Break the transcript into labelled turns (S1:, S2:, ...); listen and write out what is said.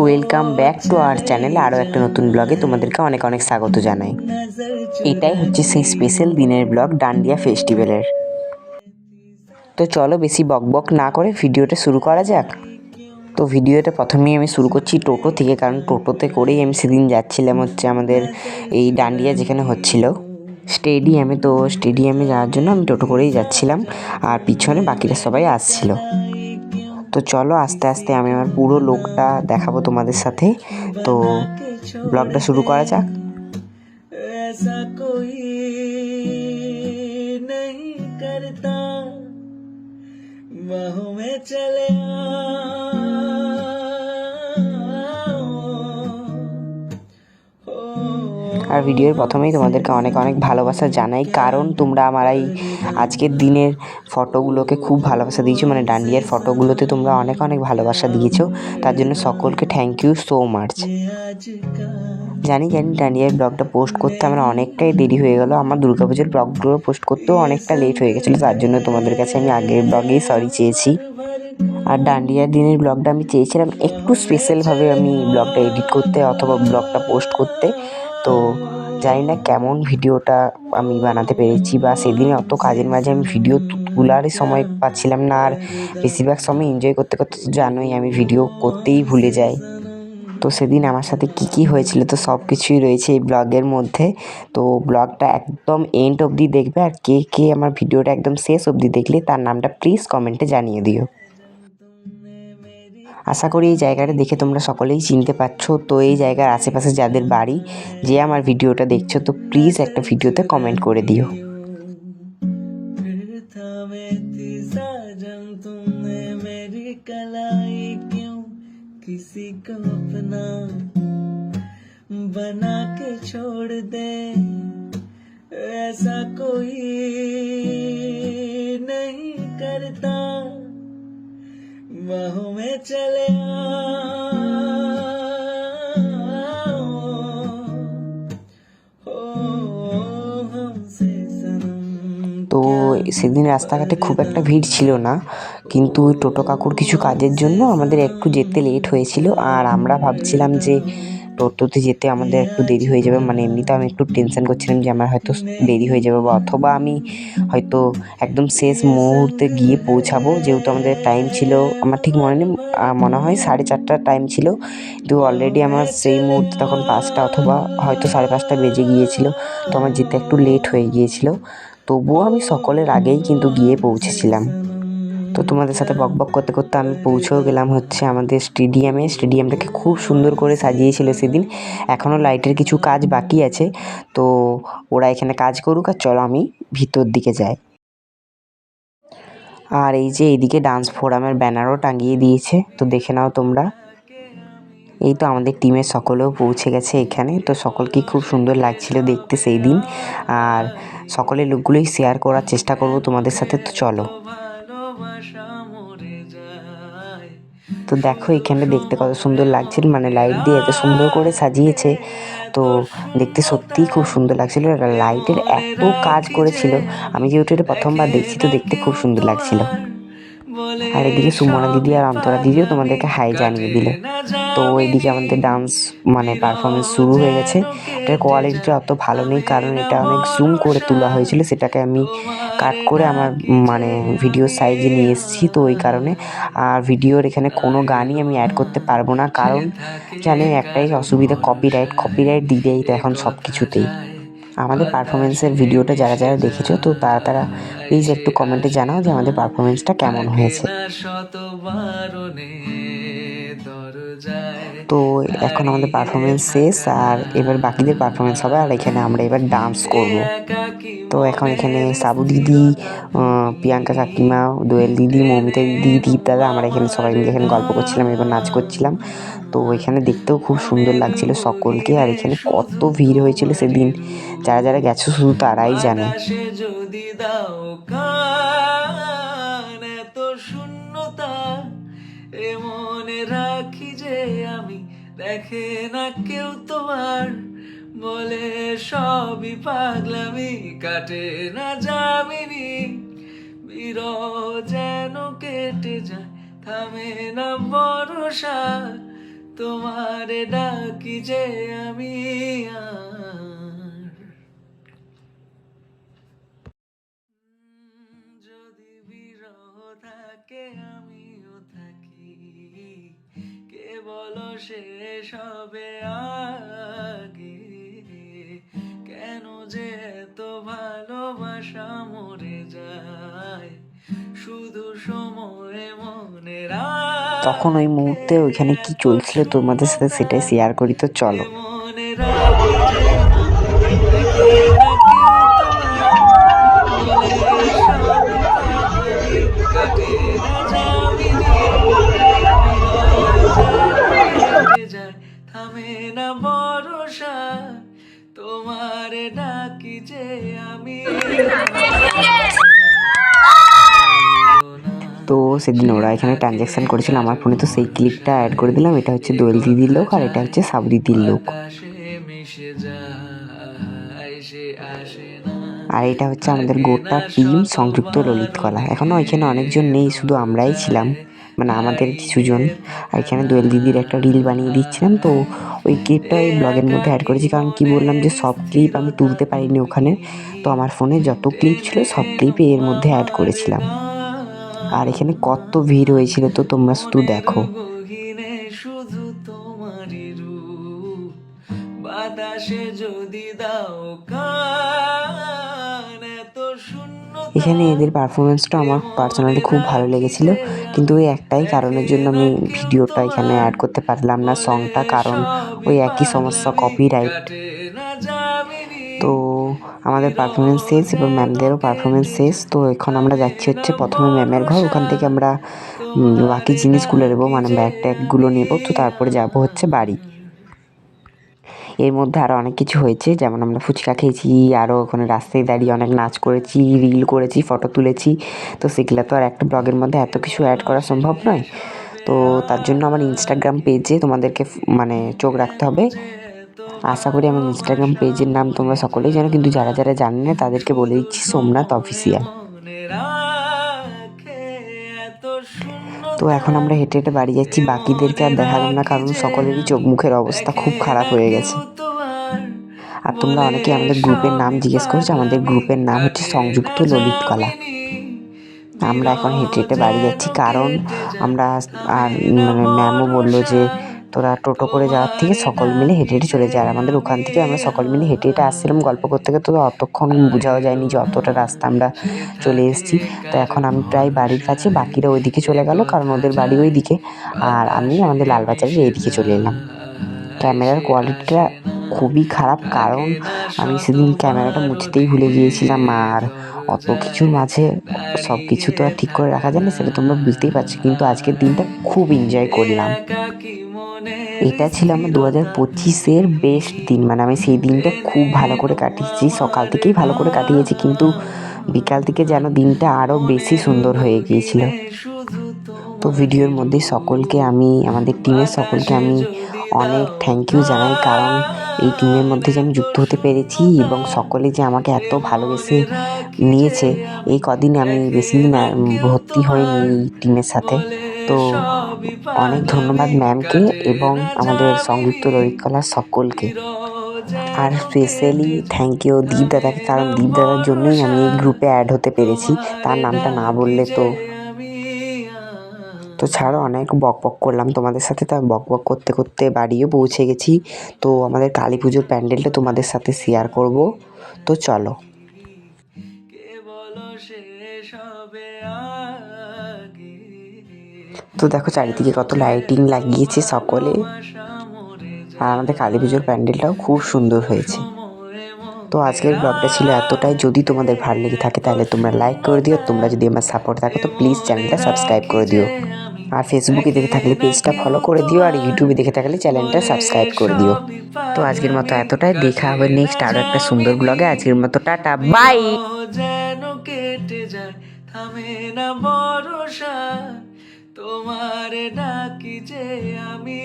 S1: Welcome back to our channel. আরও একটা নতুন ব্লগে তোমাদেরকে অনেক অনেক স্বাগত জানাই। এটাই হচ্ছে সেই স্পেশাল দিনের ব্লগ ডান্ডিয়া ফেস্টিভ্যালের। তো চলো বেশি বকবক না করে ভিডিওটা শুরু করা যাক। তো ভিডিওটা প্রথমেই আমি শুরু করছি টোটো থেকে, কারণ টোটোতে করেই আমি সেদিন যাচ্ছিলাম হচ্ছে আমাদের এই ডান্ডিয়া যেখানে হচ্ছিল স্টেডিয়ামে। তো স্টেডিয়ামে যাওয়ার জন্য আমি টোটো করেই যাচ্ছিলাম, আর পিছনে বাকিরা সবাই আসছিল। তো চলো আস্তে আস্তে আমি আমার পুরো লোকটা দেখাবো তোমাদের সাথে। তো ব্লগটা শুরু করা যাক।
S2: ऐसा कोई नहीं करता, बाहों में चले
S1: আর ভিডিওর প্রথমেই তোমাদেরকে অনেক অনেক ভালোবাসা জানাই, কারণ তোমরা আমার এই আজকের দিনের ফটোগুলোকে খুব ভালোবাসা দিয়েছো, মানে ডান্ডিয়ার ফটোগুলোতে তোমরা অনেক অনেক ভালোবাসা দিয়েছো। তার জন্য সকলকে থ্যাংক ইউ সো মাচ। জানি ডান্ডিয়ার ব্লগটা পোস্ট করতে আমার অনেকটাই দেরি হয়ে গেল। আমার দুর্গাপুজোর ব্লগগুলো পোস্ট করতেও অনেকটা লেট হয়ে গেছিলো, তার জন্য তোমাদের কাছে আমি আগের ব্লগেই সরি চেয়েছি। আর ডান্ডিয়ার দিনের ব্লগটা আমি চেয়েছিলাম একটু স্পেশালভাবে আমি ব্লগটা এডিট করতে অথবা ব্লগটা পোস্ট করতে। তো জানি না কেমন ভিডিওটা আমি বানাতে পেরেছি, বা সেদিনে অত কাজের মাঝে আমি ভিডিও তোলারই সময় পাচ্ছিলাম না। আর বেশিরভাগ সময় এনজয় করতে করতে তো জানোই আমি ভিডিও করতেই ভুলে যাই। তো সেদিন আমার সাথে কি হয়েছিল তো সব কিছুই রয়েছে এই ব্লগের মধ্যে। তো ব্লগটা একদম এন্ড অবধি দেখবে, আর কে আমার ভিডিওটা একদম শেষ অবধি দেখলে তার নামটা প্লিজ কমেন্টে জানিয়ে দিও। আশা করি এই জায়গাটা দেখে তোমরা সকলেই চিনতে পারছো। তো এই জায়গার আশেপাশে যাদের বাড়ি, যে আমার ভিডিওটা দেখছো, তো প্লিজ একটা ভিডিওতে কমেন্ট করে দিও।
S2: तुमने मेरी कलाई क्यों किसी को अपना बना के छोड़ दे, ऐसा कोई नहीं करता, बाहों में चले
S1: তো সেদিন রাস্তাঘাটে খুব একটা ভিড় ছিল না, কিন্তু টোটো কাকুর কিছু কাজের জন্য আমাদের একটু যেতে লেট হয়েছিল। আর আমরা ভাবছিলাম যে টোটোতে যেতে আমাদের একটু দেরি হয়ে যাবে, মানে এমনিতে আমি একটু টেনশন করছিলাম যে আমার হয়তো দেরি হয়ে যাবে, বা অথবা আমি হয়তো একদম শেষ মুহূর্তে গিয়ে পৌঁছাবো। যেহেতু আমাদের টাইম ছিল, আমার ঠিক মনে নেই, মনে হয় 4:30টার টাইম ছিল, কিন্তু অলরেডি আমার সেই মুহূর্তে তখন 5টা অথবা হয়তো 5:30 বেজে গিয়েছিল। তো আমার যেতে একটু লেট হয়ে গিয়েছিল, তবুও আমি সকলের আগেই কিন্তু গিয়ে পৌঁছেছিলাম। তো তোমাদের সাথে বকবক করতে করতে আমি পৌঁছেও গেলাম হচ্ছে আমাদের স্টেডিয়ামে। স্টেডিয়ামটাকে খুব সুন্দর করে সাজিয়েছিল সেদিন। এখনও লাইটের কিছু কাজ বাকি আছে, তো ওরা এখানে কাজ করুক, আর চলো আমি ভিতর দিকে যাই। আর এই যে এইদিকে ডান্স ফোরামের ব্যানারও টাঙিয়ে দিয়েছে, তো দেখে নাও তোমরা। এই তো আমাদের টিমের সকলেও পৌঁছে গেছে এখানে। তো সকলকেই খুব সুন্দর লাগছিল দেখতে সেই দিন, আর সকলের লুকগুলোই শেয়ার করার চেষ্টা করব তোমাদের সাথে। তো চলো। তো দেখো এখানে দেখতে কত সুন্দর লাগছিল, মানে লাইট দিয়ে এত সুন্দর করে সাজিয়েছে। তো দেখতে সত্যিই খুব সুন্দর লাগছিল, লাইটের এত কাজ করেছিল। আমি যেহেতু এটা প্রথমবার দেখছি, তো দেখতে খুব সুন্দর লাগছিল। আর এদিকে সুমনা দিদি আর অন্তরা দিদিও তোমাদেরকে হাই জানিয়ে দিল। তো এইদিকে আমাদের ডান্স মানে পারফরমেন্স শুরু হয়ে গেছে। এটার কোয়ালিটিটা অত ভালো নেই, কারণ এটা অনেক জুম করে তোলা হয়েছিল, সেটাকে আমি কাট করে আমার মানে ভিডিও সাইজে নিয়ে এসেছি। তো ওই কারণে আর ভিডিওর এখানে কোনো গানই আমি অ্যাড করতে পারবো না, কারণ জানেন একটাই অসুবিধা, কপিরাইট দিয়ে দেয় তো এখন সব কিছুতেই। আমাদের পারফরমেন্সের ভিডিওটা যারা দেখেছো, তো তারা প্লিজ একটু কমেন্টে জানাও যে আমাদের পারফরমেন্সটা কেমন হয়েছে। তো এখন আমাদের পারফরমেন্স শেষ, আর এবার বাকিদের পারফরমেন্স হবে, আর এখানে আমরা এবার ডান্স করব। তো এখন এখানে সাবু দিদি, প্রিয়াঙ্কা কাকিমা, দোয়েল দিদি, মৌমিতা দিদি, দীপ দাদা, আমরা এখানে সবাই মিলে এখানে গল্প করছিলাম, এবার নাচ করছিলাম। তো এখানে দেখতেও খুব সুন্দর লাগছিল সকলকে। আর এখানে কত ভিড় হয়েছিল সেদিন, যারা গেছো শুধু তারাই জানে।
S2: যদি দাও কান এত শূন্যতা এ মনে রাখি যে আমি দেখে না কেউ তোমার, বলে সবই পাগলামি কাটে না যামিনী, বিরহ যেন কেটে যায় থামে না ভরসা, তোমার তোমারে ডাকি যে আমি আর যদি বিরহ থাকে আমিও থাকি, কে বলো শেষ হবে আগে, কেন যে এত ভালোবাসা মরে যায় শুধু সময়ে মনে
S1: তখন ওই মুহূর্তে ওইখানে কি চলছিল তোমাদের সাথে সেটাই শেয়ার করি, তো চলো।
S2: মনে রাখি যে দেখে না কেউ তোমার, বলে সবই পাগলামি, কাটে না যামিনী, হৃদয় যেন কেটে যায়, থামে না ভরসা, তোমারে ডাকি যে আমি
S1: তো সেদিন ওরা এখানে ট্রানজ্যাকশন করেছিল আমার ফোনে, তো সেই ক্লিপটা অ্যাড করে দিলাম। এটা হচ্ছে দোয়েল দিদির লোক আর এটা হচ্ছে সাবু দিদির লোক।
S2: মিশে যায় সে আসে না,
S1: আর এটা হচ্ছে আমাদের গোটা টিম সংযুক্ত ললিত কলা। এখনও এখানে অনেকজন নেই, শুধু আমরাই ছিলাম, মানে আমাদের কিছুজন। আর এখানে দোয়েল দিদির একটা রিল বানিয়ে দিচ্ছিলাম, তো ওই ক্লিপটা এই ব্লগের মধ্যে অ্যাড করেছি। কারণ কি বললাম যে সব ক্লিপ আমি তুলতে পারিনি ওখানে, তো আমার ফোনে যত ক্লিপ ছিল সব ক্লিপই এর মধ্যে অ্যাড করেছিলাম। আর এখানে কত ভিড় হয়েছিল তো তোমরা শুধু দেখো।
S2: শুধু তোমারই রূপ, বাতাসে যদি দাও কান, এত শূন্যতা।
S1: এখানে এদের পারফরমেন্সটা আমার পার্সোনালি খুব ভালো লেগেছিল, কিন্তু ওই একটাই কারণের জন্য আমি ভিডিওটা এখানে অ্যাড করতে পারলাম না সংটা, কারণ ওই একই সমস্যা, কপিরাইট। তো আমাদের পারফরমেন্স শেষ, এবার ম্যামদেরও পারফরমেন্স শেষ। তো এখন আমরা যাচ্ছি হচ্ছে প্রথমে ম্যামের ঘর, ওখান থেকে আমরা বাকি জিনিসগুলো নেবো, মানে ব্যাগ ট্যাগগুলো নেবো, তো তারপরে যাবো হচ্ছে বাড়ি। এর মধ্যে আরও অনেক কিছু হয়েছে, যেমন আমরা ফুচকা খেয়েছি, আরও ওখানে রাস্তায় দাঁড়িয়ে অনেক নাচ করেছি, রিল করেছি, ফটো তুলেছি। তো সেগুলো তো আর একটা ব্লগের মধ্যে এত কিছু অ্যাড করা সম্ভব নয়, তো তার জন্য আমার ইনস্টাগ্রাম পেজে তোমাদেরকে মানে চোখ রাখতে হবে। আশা করি আমার ইনস্টাগ্রাম পেজের নাম তোমরা সকলেই জানো, কিন্তু যারা যারা জানে না তাদেরকে বলে দিচ্ছি, সোমনাথ অফিসিয়াল। তো এখন আমরা হেঁটে হেঁটে বাড়ি যাচ্ছি, বাকিদেরকে আর দেখালাম না, কারণ সকলেরই চোখ মুখের অবস্থা খুব খারাপ হয়ে গেছে। আর তোমরা অনেকেই আমাদের গ্রুপের নাম জিজ্ঞেস করছো, আমাদের গ্রুপের নাম হচ্ছে সংযুক্ত ললিত কলা। আমরা এখন হেঁটে হেঁটে বাড়ি যাচ্ছি, কারণ আমরা আর মানে ম্যামও বললো যে তোরা টোটো করে যাওয়ার থেকে সকল মিলে হেঁটে হেঁটে চলে যায়। আর আমাদের ওখান থেকে আমরা সকল মিলে হেঁটে হেঁটে আসছিলাম গল্প করতে করতে, তো অতক্ষণ বোঝাও যায়নি যে অতটা রাস্তা আমরা চলে এসেছি। তো এখন আমি প্রায় বাড়ির কাছে, বাকিরা ওইদিকে চলে গেল, কারণ ওদের বাড়ি ওই দিকে, আর আমি আমাদের লালবাজারের এইদিকে চলে এলাম। ক্যামেরার কোয়ালিটিটা খুবই খারাপ, কারণ আমি সেদিন ক্যামেরাটা মুছতেই ভুলে গিয়েছিলাম। আর অত কিছুর মাঝে সব কিছু তো আর ঠিক করে রাখা যায় না, সেটা তোমরা বুঝতেই পারছো। কিন্তু আজকের দিনটা খুব এনজয় করলাম। এটা ছিল আমার 2025-এর বেস্ট দিন, মানে আমি সেই দিনটা খুব ভালো করে কাটিয়েছি। সকাল থেকেই ভালো করে কাটিয়েছি, কিন্তু বিকাল থেকে যেন দিনটা আরও বেশি সুন্দর হয়ে গিয়েছিল। তো ভিডিওর মধ্যে সকলকে আমি, আমাদের টিমের সকলকে আমি অনেক থ্যাংক ইউ জানাই, কারণ এই টিমের মধ্যে যে আমি যুক্ত হতে পেরেছি এবং সকলে যে আমাকে এত ভালোবেসে নিয়েছে। এই কদিনে আমি বেশি দিন ভর্তি হইনি এই টিমের সাথে। তো অনেক ধন্যবাদ ম্যামকে এবং আমাদের সংযুক্ত ললিত কলার সকলকে। আর স্পেশালি থ্যাংক ইউ দীপ দাদাকে, কারণ দীপ দাদার জন্যই আমি এই গ্রুপে অ্যাড হতে পেরেছি। তার নামটা না বললে তো ছাড়ো, অনেক বক বক করলাম তোমাদের সাথে, তা বক বক করতে করতে বাড়িও পৌঁছে গেছি। তো আমাদের কালী পুজোর প্যান্ডেলটা তোমাদের সাথে শেয়ার করব, তো চলো। তো দেখো চারিদিকে কত লাইটিং লাগিয়েছে সকলে, আর আমাদের কালী পুজোর প্যান্ডেলটাও খুব সুন্দর হয়েছে। তো আজকের ব্লগটা ছিল এতটাই। যদি তোমাদের ভালো লেগে থাকে তাহলে তোমরা লাইক করে দিও, তোমরা যদি আমার সাপোর্ট থাকো তো প্লিজ চ্যানেলটা সাবস্ক্রাইব করে দিও। আর ফেসবুকে দেখে থাকলে পেজটা ফলো করে দিও, আর ইউটিউবে দেখে থাকলে চ্যানেলটা সাবস্ক্রাইব করে দিও। তো আজকের মতো এতটাই, দেখা হবে নেক্সট আরও একটা সুন্দর ব্লগে। আজকের মতো টাটা, বাই।
S2: যেন কেটে যায়, থামে না ভরসা, তোমারে ডাকি যে আমি